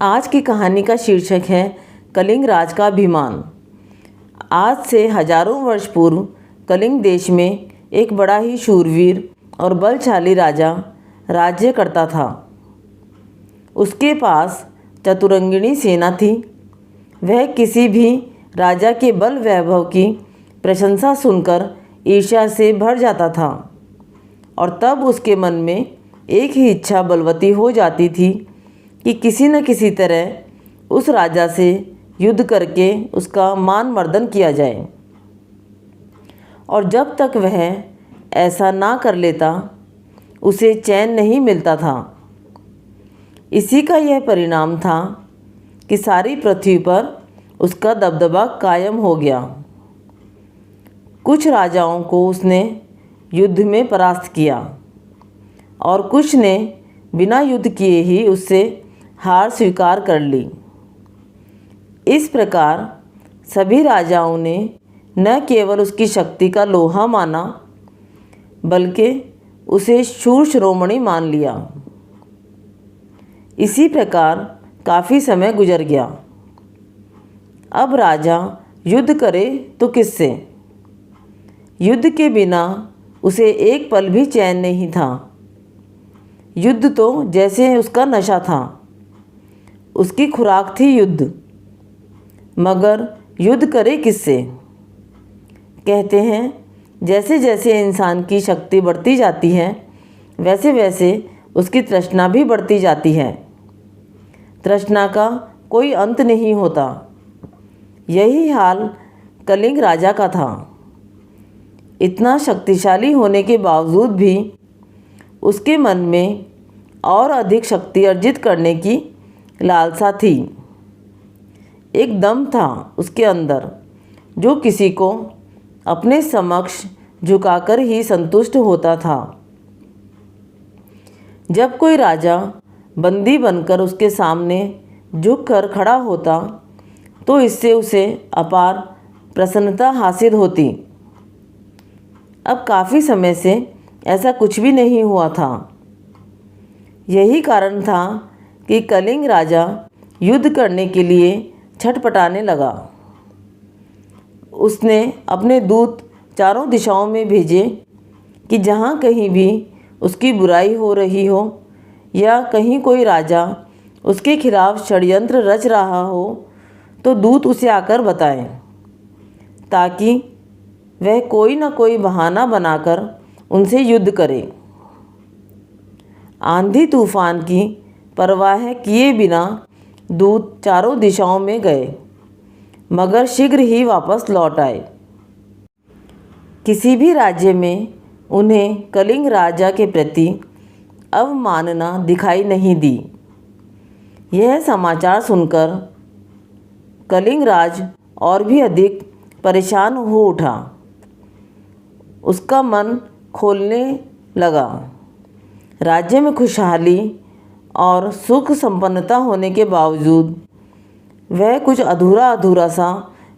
आज की कहानी का शीर्षक है कलिंग राज का अभिमान। आज से हजारों वर्ष पूर्व कलिंग देश में एक बड़ा ही शूरवीर और बलशाली राजा राज्य करता था। उसके पास चतुरंगिणी सेना थी। वह किसी भी राजा के बल वैभव की प्रशंसा सुनकर ईर्ष्या से भर जाता था और तब उसके मन में एक ही इच्छा बलवती हो जाती थी कि किसी न किसी तरह उस राजा से युद्ध करके उसका मान मर्दन किया जाए। और जब तक वह ऐसा ना कर लेता उसे चैन नहीं मिलता था। इसी का यह परिणाम था कि सारी पृथ्वी पर उसका दबदबा कायम हो गया। कुछ राजाओं को उसने युद्ध में परास्त किया और कुछ ने बिना युद्ध किए ही उससे हार स्वीकार कर ली। इस प्रकार सभी राजाओं ने न केवल उसकी शक्ति का लोहा माना बल्कि उसे शूर शिरोमणि मान लिया। इसी प्रकार काफ़ी समय गुजर गया। अब राजा युद्ध करे तो किससे? युद्ध के बिना उसे एक पल भी चैन नहीं था। युद्ध तो जैसे उसका नशा था। उसकी खुराक थी युद्ध। मगर युद्ध करे किससे? कहते हैं जैसे जैसे इंसान की शक्ति बढ़ती जाती है वैसे वैसे उसकी तृष्णा भी बढ़ती जाती है। तृष्णा का कोई अंत नहीं होता। यही हाल कलिंग राजा का था। इतना शक्तिशाली होने के बावजूद भी उसके मन में और अधिक शक्ति अर्जित करने की लालसा थी। एक दम था उसके अंदर जो किसी को अपने समक्ष झुकाकर ही संतुष्ट होता था। जब कोई राजा बंदी बनकर उसके सामने झुककर खड़ा होता तो इससे उसे अपार प्रसन्नता हासिल होती। अब काफ़ी समय से ऐसा कुछ भी नहीं हुआ था। यही कारण था कि कलिंग राजा युद्ध करने के लिए छटपटाने लगा। उसने अपने दूत चारों दिशाओं में भेजे कि जहाँ कहीं भी उसकी बुराई हो रही हो या कहीं कोई राजा उसके खिलाफ षड्यंत्र रच रहा हो तो दूत उसे आकर बताएं, ताकि वह कोई न कोई बहाना बनाकर उनसे युद्ध करे। आंधी तूफान की परवाह किए बिना दूत चारों दिशाओं में गए मगर शीघ्र ही वापस लौट आए। किसी भी राज्य में उन्हें कलिंग राजा के प्रति अवमानना दिखाई नहीं दी। यह समाचार सुनकर कलिंग राज और भी अधिक परेशान हो उठा। उसका मन खोलने लगा। राज्य में खुशहाली और सुख संपन्नता होने के बावजूद वह कुछ अधूरा अधूरा सा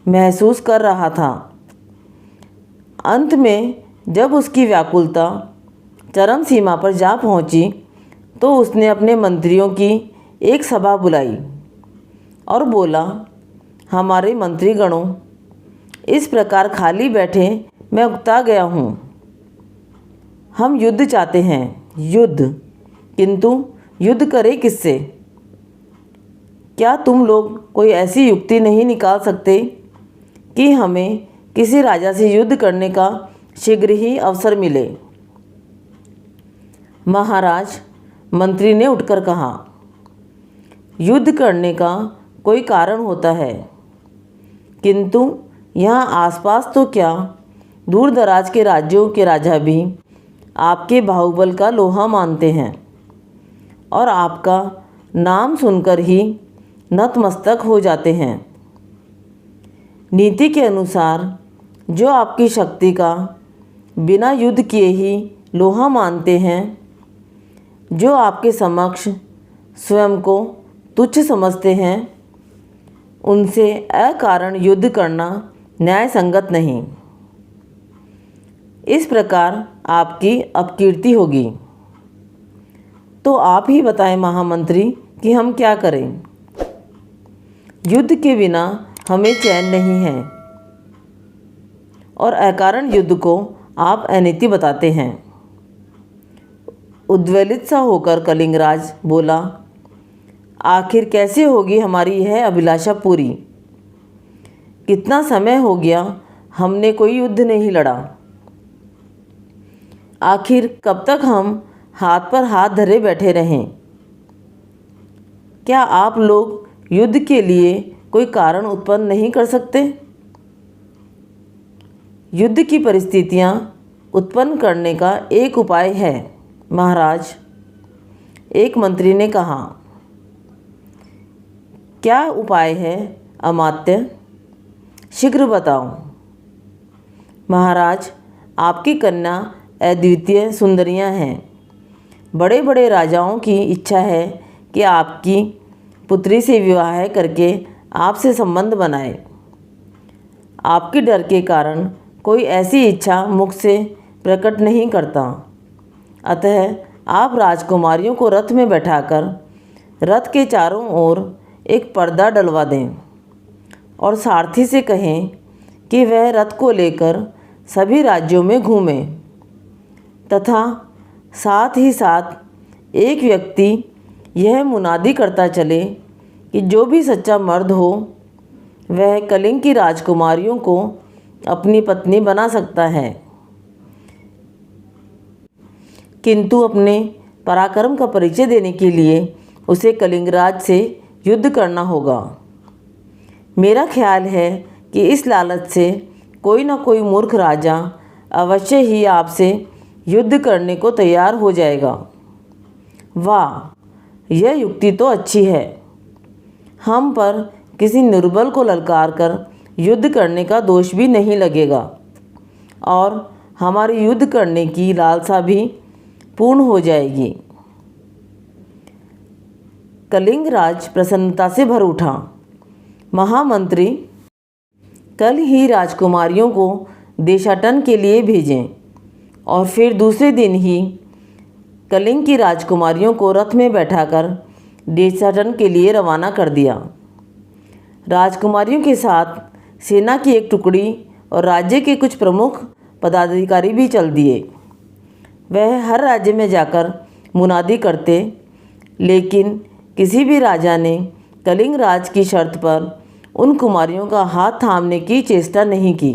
महसूस कर रहा था। अंत में जब उसकी व्याकुलता चरम सीमा पर जा पहुंची तो उसने अपने मंत्रियों की एक सभा बुलाई और बोला, हमारे मंत्रीगणों, इस प्रकार खाली बैठे मैं उकता गया हूँ। हम युद्ध चाहते हैं, युद्ध, किंतु युद्ध करे किससे? क्या तुम लोग कोई ऐसी युक्ति नहीं निकाल सकते कि हमें किसी राजा से युद्ध करने का शीघ्र ही अवसर मिले? महाराज, मंत्री ने उठकर कहा, युद्ध करने का कोई कारण होता है, किंतु यहाँ आसपास तो क्या दूर दराज के राज्यों के राजा भी आपके बाहुबल का लोहा मानते हैं और आपका नाम सुनकर ही नतमस्तक हो जाते हैं। नीति के अनुसार जो आपकी शक्ति का बिना युद्ध किए ही लोहा मानते हैं, जो आपके समक्ष स्वयं को तुच्छ समझते हैं, उनसे अकारण युद्ध करना न्याय संगत नहीं। इस प्रकार आपकी अपकीर्ति होगी। तो आप ही बताएं महामंत्री कि हम क्या करें। युद्ध के बिना हमें चैन नहीं है और अकारण युद्ध को आप अनीति बताते हैं। उद्वेलित सा होकर कलिंगराज बोला, आखिर कैसे होगी हमारी यह अभिलाषा पूरी? कितना समय हो गया हमने कोई युद्ध नहीं लड़ा। आखिर कब तक हम हाथ पर हाथ धरे बैठे रहें? क्या आप लोग युद्ध के लिए कोई कारण उत्पन्न नहीं कर सकते? युद्ध की परिस्थितियां उत्पन्न करने का एक उपाय है महाराज, एक मंत्री ने कहा। क्या उपाय है अमात्य? शीघ्र बताओ। महाराज, आपकी कन्या अद्वितीय सुंदरियां हैं। बड़े बड़े राजाओं की इच्छा है कि आपकी पुत्री से विवाह करके आपसे संबंध बनाए। आपके डर के कारण कोई ऐसी इच्छा मुख से प्रकट नहीं करता। अतः आप राजकुमारियों को रथ में बैठाकर रथ के चारों ओर एक पर्दा डलवा दें और सारथी से कहें कि वह रथ को लेकर सभी राज्यों में घूमें तथा साथ ही साथ एक व्यक्ति यह मुनादी करता चले कि जो भी सच्चा मर्द हो वह कलिंग की राजकुमारियों को अपनी पत्नी बना सकता है, किंतु अपने पराक्रम का परिचय देने के लिए उसे कलिंगराज से युद्ध करना होगा। मेरा ख्याल है कि इस लालच से कोई न कोई मूर्ख राजा अवश्य ही आपसे युद्ध करने को तैयार हो जाएगा। वाह, यह युक्ति तो अच्छी है। हम पर किसी निर्बल को ललकार कर युद्ध करने का दोष भी नहीं लगेगा और हमारी युद्ध करने की लालसा भी पूर्ण हो जाएगी। कलिंगराज प्रसन्नता से भर उठा। महामंत्री, कल ही राजकुमारियों को देशाटन के लिए भेजें और फिर दूसरे दिन ही कलिंग की राजकुमारियों को रथ में बैठाकर देशाटन के लिए रवाना कर दिया। राजकुमारियों के साथ सेना की एक टुकड़ी और राज्य के कुछ प्रमुख पदाधिकारी भी चल दिए। वह हर राज्य में जाकर मुनादी करते, लेकिन किसी भी राजा ने कलिंग राज की शर्त पर उन कुमारियों का हाथ थामने की चेष्टा नहीं की।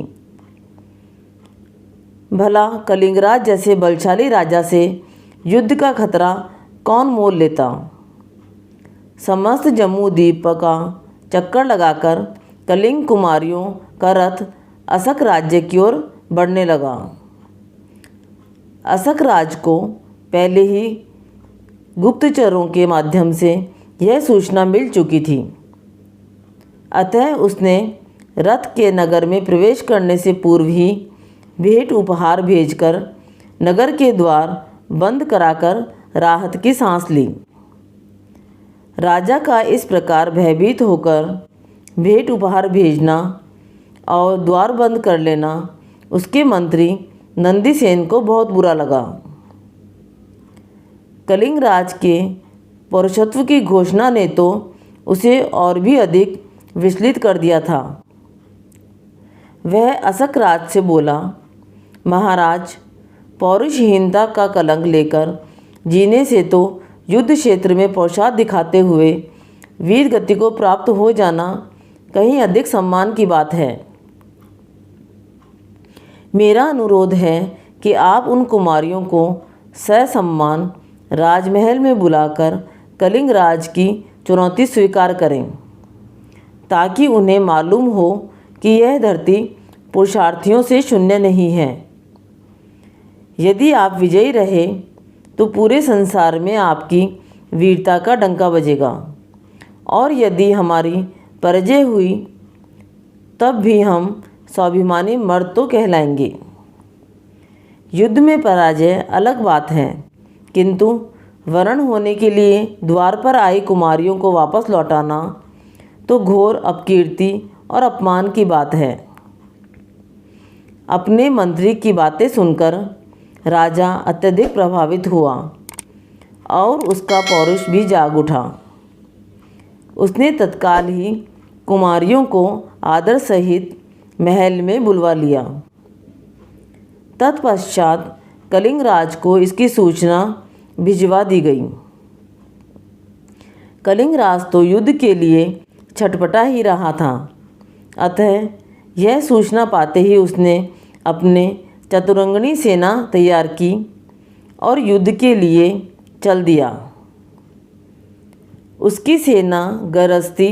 भला कलिंगराज जैसे बलशाली राजा से युद्ध का खतरा कौन मोल लेता। समस्त जम्मू द्वीप का चक्कर लगाकर कलिंग कुमारियों का रथ असक राज्य की ओर बढ़ने लगा। असक राज को पहले ही गुप्तचरों के माध्यम से यह सूचना मिल चुकी थी। अतः उसने रथ के नगर में प्रवेश करने से पूर्व ही भेंट उपहार भेजकर नगर के द्वार बंद कराकर राहत की सांस ली। राजा का इस प्रकार भयभीत होकर भेंट उपहार भेजना और द्वार बंद कर लेना उसके मंत्री नंदीसेन को बहुत बुरा लगा। कलिंग राज के पौरुषत्व की घोषणा ने तो उसे और भी अधिक विचलित कर दिया था। वह असक राज से बोला, महाराज, पौरुषहीनता का कलंक लेकर जीने से तो युद्ध क्षेत्र में पौरुषार्थ दिखाते हुए वीर गति को प्राप्त हो जाना कहीं अधिक सम्मान की बात है। मेरा अनुरोध है कि आप उन कुमारियों को ससम्मान राजमहल में बुलाकर कलिंग राज की चुनौती स्वीकार करें, ताकि उन्हें मालूम हो कि यह धरती पुरुषार्थियों से शून्य नहीं है। यदि आप विजयी रहे तो पूरे संसार में आपकी वीरता का डंका बजेगा, और यदि हमारी पराजय हुई तब भी हम स्वाभिमानी मर्द तो कहलाएंगे। युद्ध में पराजय अलग बात है, किंतु वरण होने के लिए द्वार पर आई कुमारियों को वापस लौटाना तो घोर अपकीर्ति और अपमान की बात है। अपने मंत्री की बातें सुनकर राजा अत्यधिक प्रभावित हुआ और उसका पौरुष भी जाग उठा। उसने तत्काल ही कुमारियों को आदर सहित महल में बुलवा लिया। तत्पश्चात कलिंग राज को इसकी सूचना भिजवा दी गई। कलिंग राज तो युद्ध के लिए छटपटा ही रहा था, अतः यह सूचना पाते ही उसने अपने चतुरंगनी सेना तैयार की और युद्ध के लिए चल दिया। उसकी सेना गरजती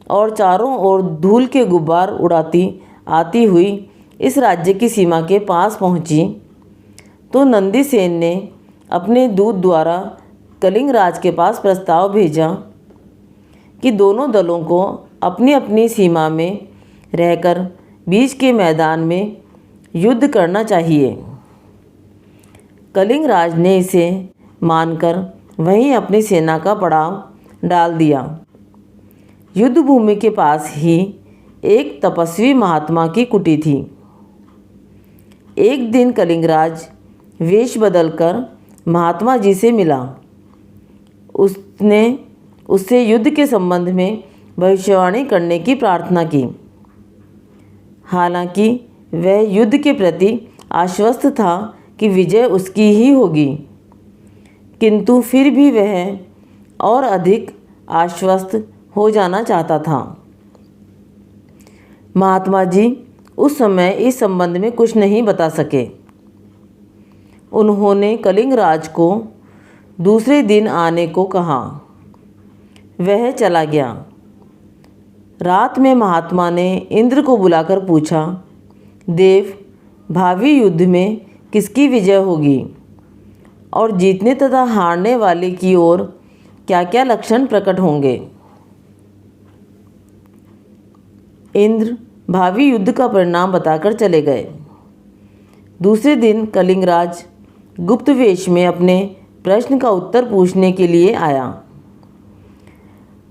और चारों ओर धूल के गुब्बार उड़ाती आती हुई इस राज्य की सीमा के पास पहुंची तो नंदीसेन ने अपने दूत द्वारा कलिंग राज के पास प्रस्ताव भेजा कि दोनों दलों को अपनी अपनी सीमा में रहकर बीच के मैदान में युद्ध करना चाहिए। कलिंग राज ने इसे मानकर वहीं अपनी सेना का पड़ाव डाल दिया। युद्ध भूमि के पास ही एक तपस्वी महात्मा की कुटी थी। एक दिन कलिंग राज वेश बदलकर महात्मा जी से मिला। उसने उससे युद्ध के संबंध में भविष्यवाणी करने की प्रार्थना की। हालांकि वह युद्ध के प्रति आश्वस्त था कि विजय उसकी ही होगी, किंतु फिर भी वह और अधिक आश्वस्त हो जाना चाहता था। महात्मा जी उस समय इस संबंध में कुछ नहीं बता सके। उन्होंने कलिंग राज को दूसरे दिन आने को कहा। वह चला गया। रात में महात्मा ने इंद्र को बुलाकर पूछा, देव, भावी युद्ध में किसकी विजय होगी और जीतने तथा हारने वाले की ओर क्या क्या लक्षण प्रकट होंगे। इंद्र भावी युद्ध का परिणाम बताकर चले गए। दूसरे दिन कलिंग राज गुप्त वेश में अपने प्रश्न का उत्तर पूछने के लिए आया।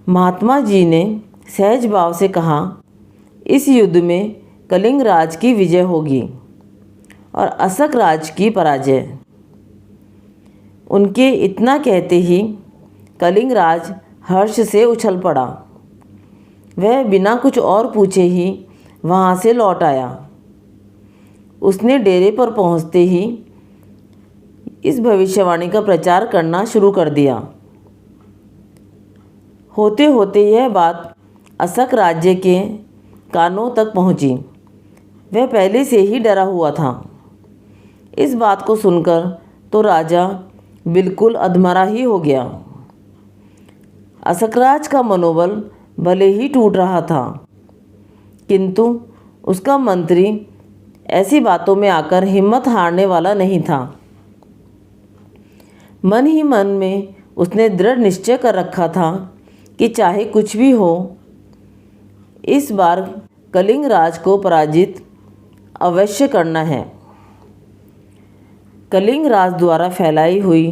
महात्मा जी ने सहज भाव से कहा, इस युद्ध में कलिंग राज की विजय होगी और असक राज की पराजय। उनके इतना कहते ही कलिंग राज हर्ष से उछल पड़ा। वह बिना कुछ और पूछे ही वहाँ से लौट आया। उसने डेरे पर पहुँचते ही इस भविष्यवाणी का प्रचार करना शुरू कर दिया। होते होते यह बात असक राज्य के कानों तक पहुँची। वह पहले से ही डरा हुआ था। इस बात को सुनकर तो राजा बिल्कुल अधमरा ही हो गया। असकराज का मनोबल भले ही टूट रहा था, किंतु उसका मंत्री ऐसी बातों में आकर हिम्मत हारने वाला नहीं था। मन ही मन में उसने दृढ़ निश्चय कर रखा था कि चाहे कुछ भी हो, इस बार कलिंग राज को पराजित अवश्य करना है। कलिंग राज द्वारा फैलाई हुई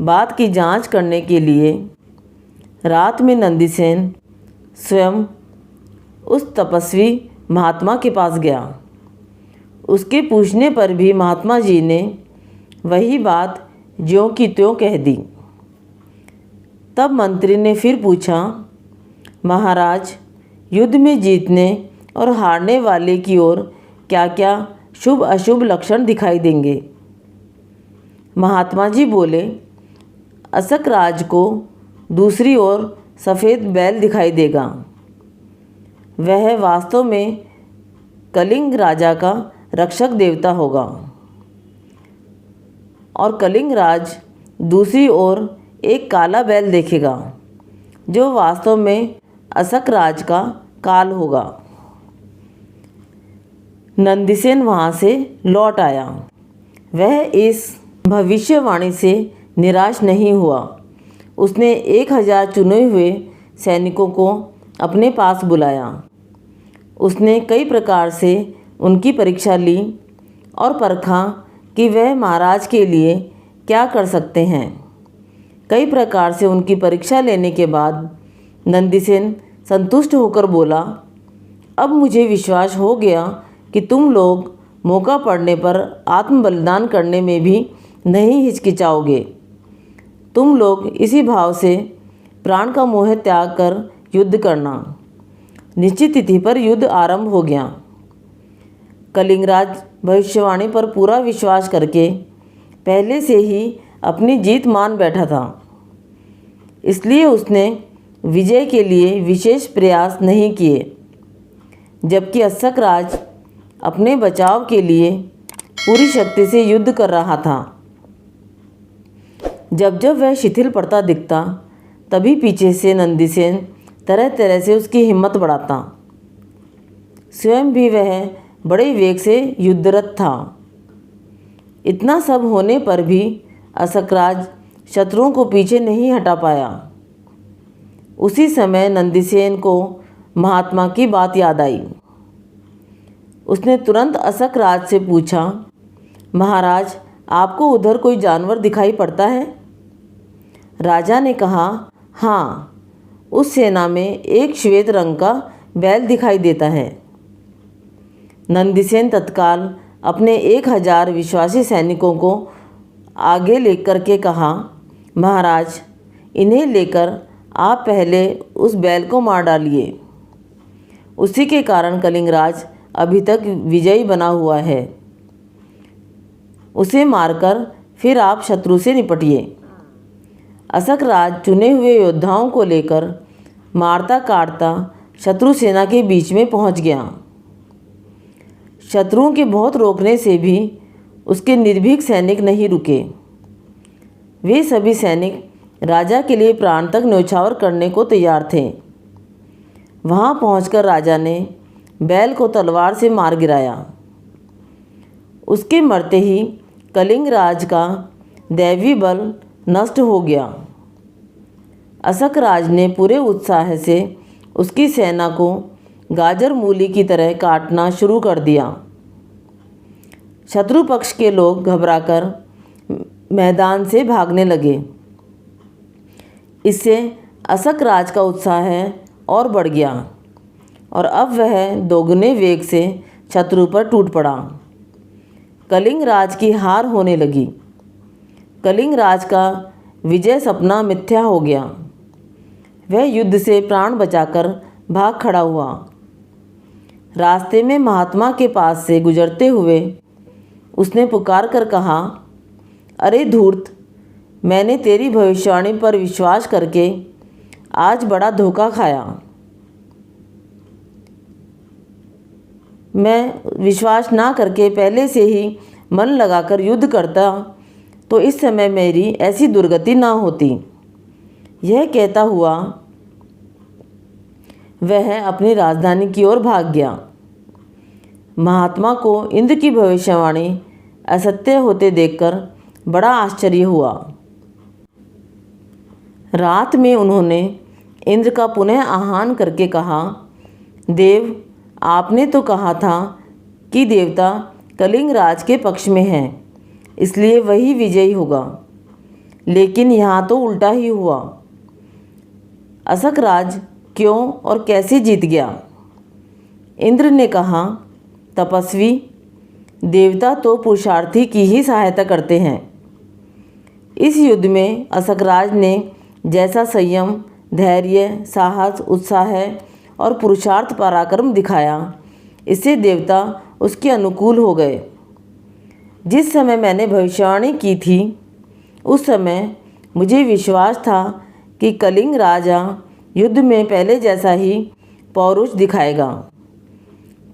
बात की जांच करने के लिए रात में नंदीसेन स्वयं उस तपस्वी महात्मा के पास गया। उसके पूछने पर भी महात्मा जी ने वही बात ज्यों की त्यों कह दी। तब मंत्री ने फिर पूछा, महाराज, युद्ध में जीतने और हारने वाले की ओर क्या क्या शुभ अशुभ लक्षण दिखाई देंगे। महात्मा जी बोले, असक राज को दूसरी ओर सफ़ेद बैल दिखाई देगा। वह वास्तव में कलिंग राजा का रक्षक देवता होगा। और कलिंग राज दूसरी ओर एक काला बैल देखेगा, जो वास्तव में असक राज का काल होगा। नंदीसेन वहाँ से लौट आया। वह इस भविष्यवाणी से निराश नहीं हुआ। उसने 1000 चुने हुए सैनिकों को अपने पास बुलाया। उसने कई प्रकार से उनकी परीक्षा ली और परखा कि वह महाराज के लिए क्या कर सकते हैं। कई प्रकार से उनकी परीक्षा लेने के बाद नंदीसेन संतुष्ट होकर बोला, अब मुझे विश्वास हो गया कि तुम लोग मौका पड़ने पर आत्म बलिदान करने में भी नहीं हिचकिचाओगे। तुम लोग इसी भाव से प्राण का मोह त्याग कर युद्ध करना। निश्चित तिथि पर युद्ध आरंभ हो गया। कलिंगराज भविष्यवाणी पर पूरा विश्वास करके पहले से ही अपनी जीत मान बैठा था, इसलिए उसने विजय के लिए विशेष प्रयास नहीं किए, जबकि अस्सक राज अपने बचाव के लिए पूरी शक्ति से युद्ध कर रहा था। जब जब वह शिथिल पड़ता दिखता, तभी पीछे से नंदीसेन तरह तरह से उसकी हिम्मत बढ़ाता। स्वयं भी वह बड़े वेग से युद्धरत था। इतना सब होने पर भी असकराज शत्रुओं को पीछे नहीं हटा पाया। उसी समय नंदीसेन को महात्मा की बात याद आई। उसने तुरंत असकराज से पूछा, महाराज, आपको उधर कोई जानवर दिखाई पड़ता है? राजा ने कहा, हाँ, उस सेना में एक श्वेत रंग का बैल दिखाई देता है। नंदीसेन तत्काल अपने 1000 विश्वासी सैनिकों को आगे लेकर के कहा, महाराज, इन्हें लेकर आप पहले उस बैल को मार डालिए। उसी के कारण कलिंगराज अभी तक विजयी बना हुआ है। उसे मारकर फिर आप शत्रु से निपटिए। असकराज चुने हुए योद्धाओं को लेकर मारता काटता शत्रु सेना के बीच में पहुंच गया। शत्रुओं के बहुत रोकने से भी उसके निर्भीक सैनिक नहीं रुके। वे सभी सैनिक राजा के लिए प्राण तक न्यौछावर करने को तैयार थे। वहां पहुंचकर राजा ने बैल को तलवार से मार गिराया। उसके मरते ही कलिंगराज का दैवी बल नष्ट हो गया। असकराज ने पूरे उत्साह से उसकी सेना को गाजर मूली की तरह काटना शुरू कर दिया। शत्रु पक्ष के लोग घबराकर मैदान से भागने लगे। इससे असकराज का उत्साह और बढ़ गया और अब वह दोगुने वेग से शत्रु पर टूट पड़ा। कलिंगराज की हार होने लगी। कलिंगराज का विजय सपना मिथ्या हो गया। वह युद्ध से प्राण बचाकर भाग खड़ा हुआ। रास्ते में महात्मा के पास से गुजरते हुए उसने पुकार कर कहा, अरे धूर्त, मैंने तेरी भविष्यवाणी पर विश्वास करके आज बड़ा धोखा खाया। मैं विश्वास ना करके पहले से ही मन लगाकर युद्ध करता तो इस समय मेरी ऐसी दुर्गति ना होती। यह कहता हुआ वह अपनी राजधानी की ओर भाग गया। महात्मा को इंद्र की भविष्यवाणी असत्य होते देखकर बड़ा आश्चर्य हुआ। रात में उन्होंने इंद्र का पुनः आह्वान करके कहा, देव, आपने तो कहा था कि देवता कलिंगराज के पक्ष में हैं, इसलिए वही विजयी होगा, लेकिन यहाँ तो उल्टा ही हुआ। असकराज क्यों और कैसे जीत गया? इंद्र ने कहा, तपस्वी, देवता तो पुरुषार्थी की ही सहायता करते हैं। इस युद्ध में असकराज ने जैसा संयम, धैर्य, साहस, उत्साह और पुरुषार्थ पराक्रम दिखाया, इससे देवता उसके अनुकूल हो गए। जिस समय मैंने भविष्यवाणी की थी उस समय मुझे विश्वास था कि कलिंग राजा युद्ध में पहले जैसा ही पौरुष दिखाएगा,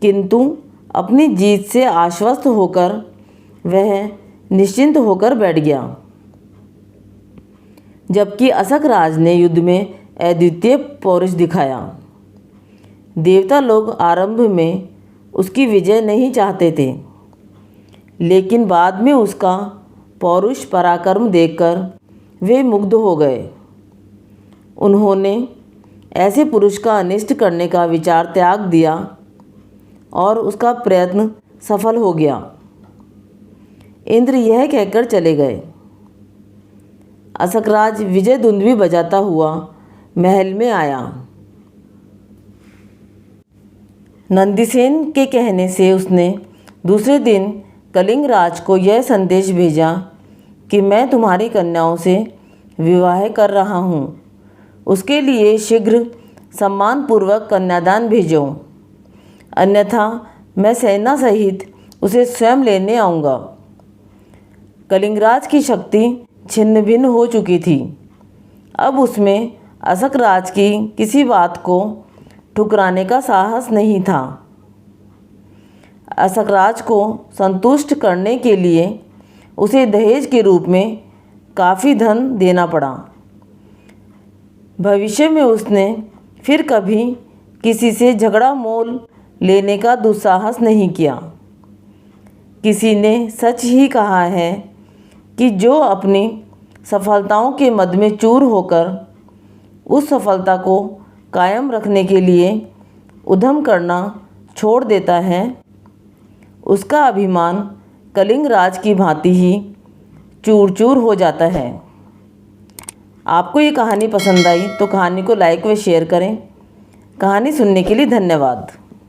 किंतु अपनी जीत से आश्वस्त होकर वह निश्चिंत होकर बैठ गया। जबकि असकराज ने युद्ध में अद्वितीय पौरुष दिखाया। देवता लोग आरंभ में उसकी विजय नहीं चाहते थे, लेकिन बाद में उसका पौरुष पराक्रम देखकर वे मुग्ध हो गए। उन्होंने ऐसे पुरुष का अनिष्ट करने का विचार त्याग दिया और उसका प्रयत्न सफल हो गया। इंद्र यह कहकर चले गए। असकराज विजय दुंदुभी बजाता हुआ महल में आया। नंदीसेन के कहने से उसने दूसरे दिन कलिंगराज को यह संदेश भेजा कि मैं तुम्हारी कन्याओं से विवाह कर रहा हूँ। उसके लिए शीघ्र सम्मानपूर्वक कन्यादान भेजो, अन्यथा मैं सेना सहित उसे स्वयं लेने आऊँगा। कलिंगराज की शक्ति छिन्न भिन्न हो चुकी थी। अब उसमें अशकराज की किसी बात को ठुकराने का साहस नहीं था। अशकराज को संतुष्ट करने के लिए उसे दहेज के रूप में काफ़ी धन देना पड़ा। भविष्य में उसने फिर कभी किसी से झगड़ा मोल लेने का दुस्साहस नहीं किया। किसी ने सच ही कहा है कि जो अपनी सफलताओं के मद में चूर होकर उस सफलता को कायम रखने के लिए उद्यम करना छोड़ देता है, उसका अभिमान कलिंग राज की भांति ही चूर चूर हो जाता है। आपको ये कहानी पसंद आई तो कहानी को लाइक व शेयर करें। कहानी सुनने के लिए धन्यवाद।